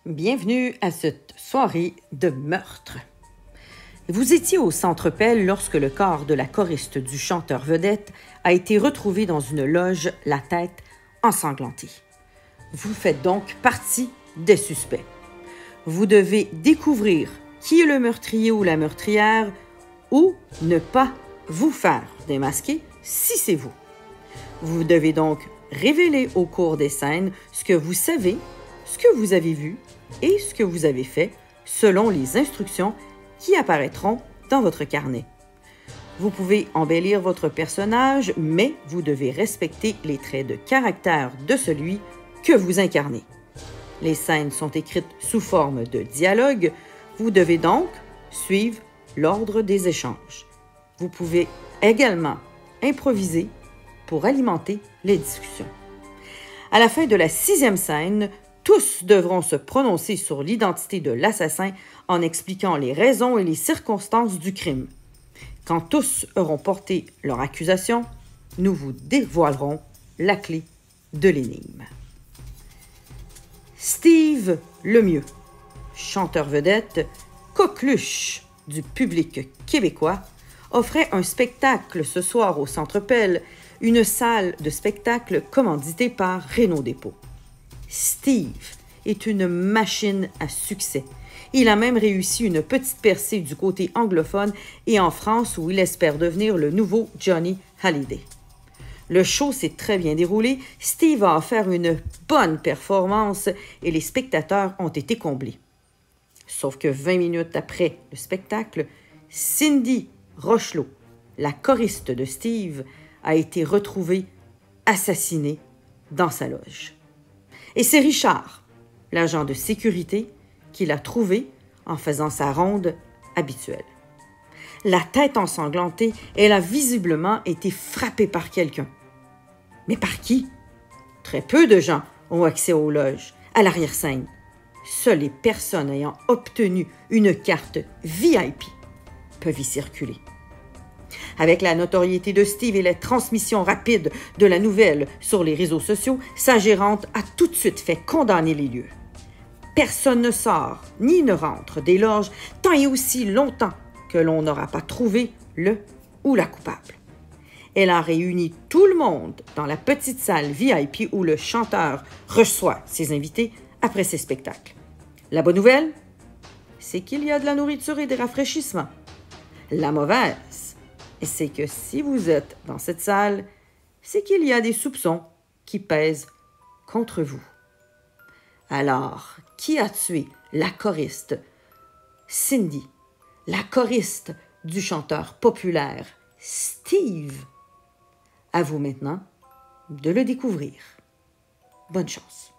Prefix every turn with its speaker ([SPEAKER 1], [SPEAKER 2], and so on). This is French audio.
[SPEAKER 1] Bienvenue à cette soirée de meurtre. Vous étiez au Centre Pell lorsque le corps de la choriste du chanteur vedette a été retrouvé dans une loge, la tête ensanglantée. Vous faites donc partie des suspects. Vous devez découvrir qui est le meurtrier ou la meurtrière ou ne pas vous faire démasquer si c'est vous. Vous devez donc révéler au cours des scènes ce que vous savez, ce que vous avez vu et ce que vous avez fait selon les instructions qui apparaîtront dans votre carnet. Vous pouvez embellir votre personnage, mais vous devez respecter les traits de caractère de celui que vous incarnez. Les scènes sont écrites sous forme de dialogue. Vous devez donc suivre l'ordre des échanges. Vous pouvez également improviser pour alimenter les discussions. À la fin de la 6e scène, tous devront se prononcer sur l'identité de l'assassin en expliquant les raisons et les circonstances du crime. Quand tous auront porté leur accusation, nous vous dévoilerons la clé de l'énigme. Steve Lemieux, chanteur vedette, coqueluche du public québécois, offrait un spectacle ce soir au Centre Pell, une salle de spectacle commanditée par Renault Dépôt. Steve est une machine à succès. Il a même réussi une petite percée du côté anglophone et en France où il espère devenir le nouveau Johnny Hallyday. Le show s'est très bien déroulé, Steve a offert une bonne performance et les spectateurs ont été comblés. Sauf que 20 minutes après le spectacle, Cindy Rochelot, la choriste de Steve, a été retrouvée assassinée dans sa loge. Et c'est Richard, l'agent de sécurité, qui l'a trouvée en faisant sa ronde habituelle. La tête ensanglantée, elle a visiblement été frappée par quelqu'un. Mais par qui? Très peu de gens ont accès aux loges, à l'arrière-scène. Seules les personnes ayant obtenu une carte VIP peuvent y circuler. Avec la notoriété de Steve et la transmission rapide de la nouvelle sur les réseaux sociaux, sa gérante a tout de suite fait condamner les lieux. Personne ne sort ni ne rentre des loges tant et aussi longtemps que l'on n'aura pas trouvé le ou la coupable. Elle a réuni tout le monde dans la petite salle VIP où le chanteur reçoit ses invités après ses spectacles. La bonne nouvelle, c'est qu'il y a de la nourriture et des rafraîchissements. La mauvaise, c'est que si vous êtes dans cette salle, c'est qu'il y a des soupçons qui pèsent contre vous. Alors, qui a tué la choriste Cindy, la choriste du chanteur populaire Steve? À vous maintenant de le découvrir. Bonne chance.